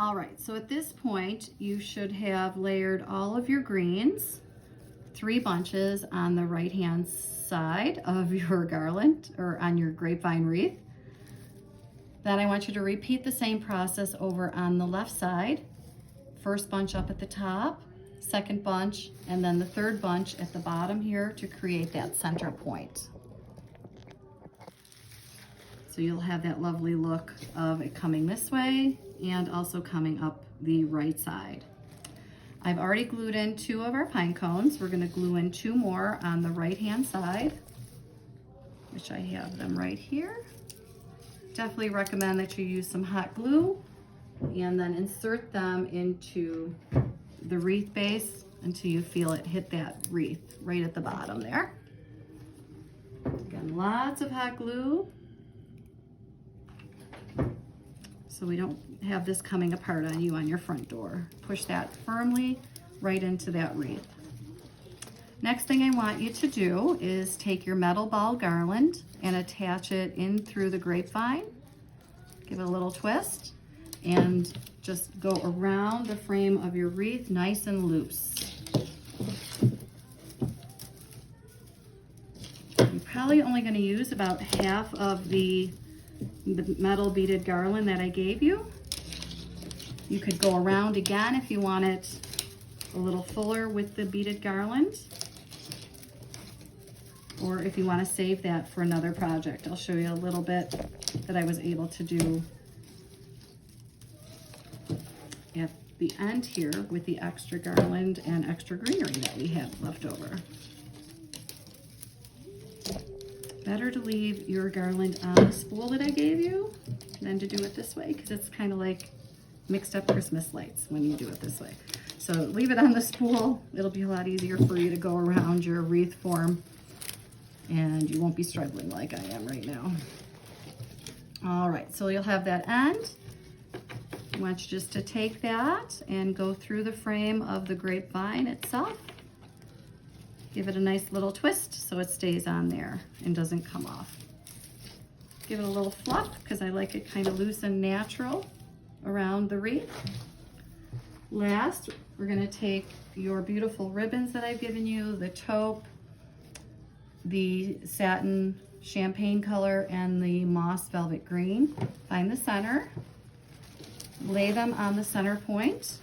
All right, so at this point, you should have layered all of your greens, 3 bunches on the right-hand side of your garland or on your grapevine wreath. Then I want you to repeat the same process over on the left side. First bunch up at the top, second bunch, and then the third bunch at the bottom here to create that center point. So you'll have that lovely look of it coming this way and also coming up the right side. I've already glued in 2 of our pine cones. We're going to glue in 2 more on the right-hand side, which I have them right here. Definitely recommend that you use some hot glue and then insert them into the wreath base until you feel it hit that wreath right at the bottom there. Again, lots of hot glue so we don't have this coming apart on you on your front door. Push that firmly right into that wreath. Next thing I want you to do is take your metal ball garland and attach it in through the grapevine. Give it a little twist and just go around the frame of your wreath nice and loose. You're probably only going to use about half of the metal beaded garland that I gave you. You could go around again if you want it a little fuller with the beaded garland, or if you want to save that for another project. I'll show you a little bit that I was able to do at the end here with the extra garland and extra greenery that we had left over. Better to leave your garland on the spool that I gave you than to do it this way, because it's kind of like mixed up Christmas lights when you do it this way. So leave it on the spool. It'll be a lot easier for you to go around your wreath form, and you won't be struggling like I am right now. All right, so you'll have that end. I want you just to take that and go through the frame of the grapevine itself. Give it a nice little twist so it stays on there and doesn't come off. Give it a little fluff because I like it kind of loose and natural around the wreath. Last, we're going to take your beautiful ribbons that I've given you, the taupe, the satin champagne color, and the moss velvet green. Find the center, lay them on the center point,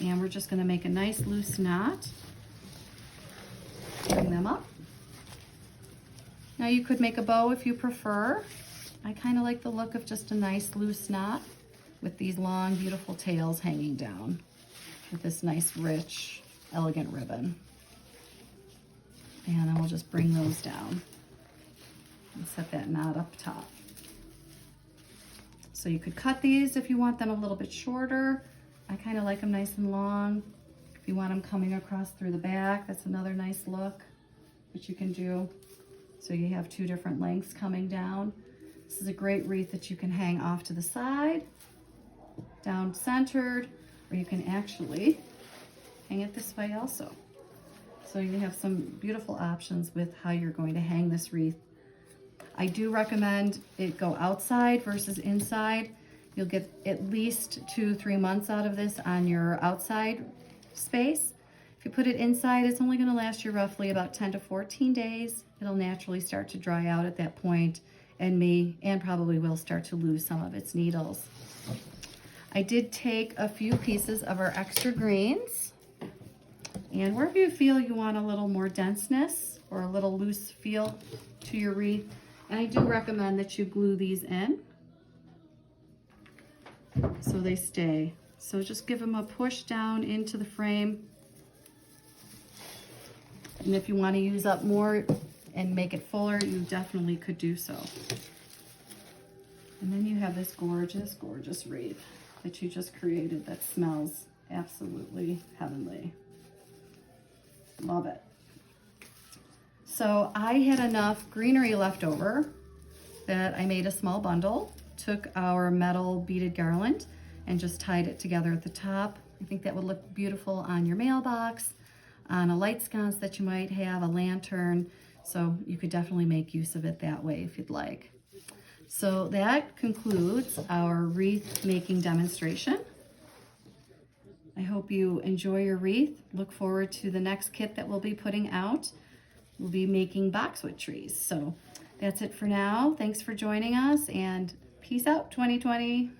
and we're just going to make a nice loose knot. Bring them up. Now you could make a bow if you prefer. I kind of like the look of just a nice loose knot with these long, beautiful tails hanging down with this nice, rich, elegant ribbon. And I will just bring those down and set that knot up top. So you could cut these if you want them a little bit shorter. I kind of like them nice and long. If you want them coming across through the back, that's another nice look that you can do. So you have 2 different lengths coming down. This is a great wreath that you can hang off to the side, down centered, or you can actually hang it this way also. So you have some beautiful options with how you're going to hang this wreath. I do recommend it go outside versus inside. You'll get at least 2-3 months out of this on your outside space. If you put it inside, it's only going to last you roughly about 10 to 14 days. It'll naturally start to dry out at that point and probably will start to lose some of its needles. I did take a few pieces of our extra greens, and wherever you feel you want a little more denseness or a little loose feel to your wreath, and I do recommend that you glue these in so they stay. So just give them a push down into the frame. And if you want to use up more and make it fuller, you definitely could do so. And then you have this gorgeous, gorgeous wreath that you just created that smells absolutely heavenly. Love it. So I had enough greenery left over that I made a small bundle, took our metal beaded garland and just tied it together at the top. I think that would look beautiful on your mailbox, on a light sconce that you might have, a lantern. So you could definitely make use of it that way if you'd like. So that concludes our wreath making demonstration. I hope you enjoy your wreath. Look forward to the next kit that we'll be putting out. We'll be making boxwood trees. So that's it for now. Thanks for joining us, and peace out 2020.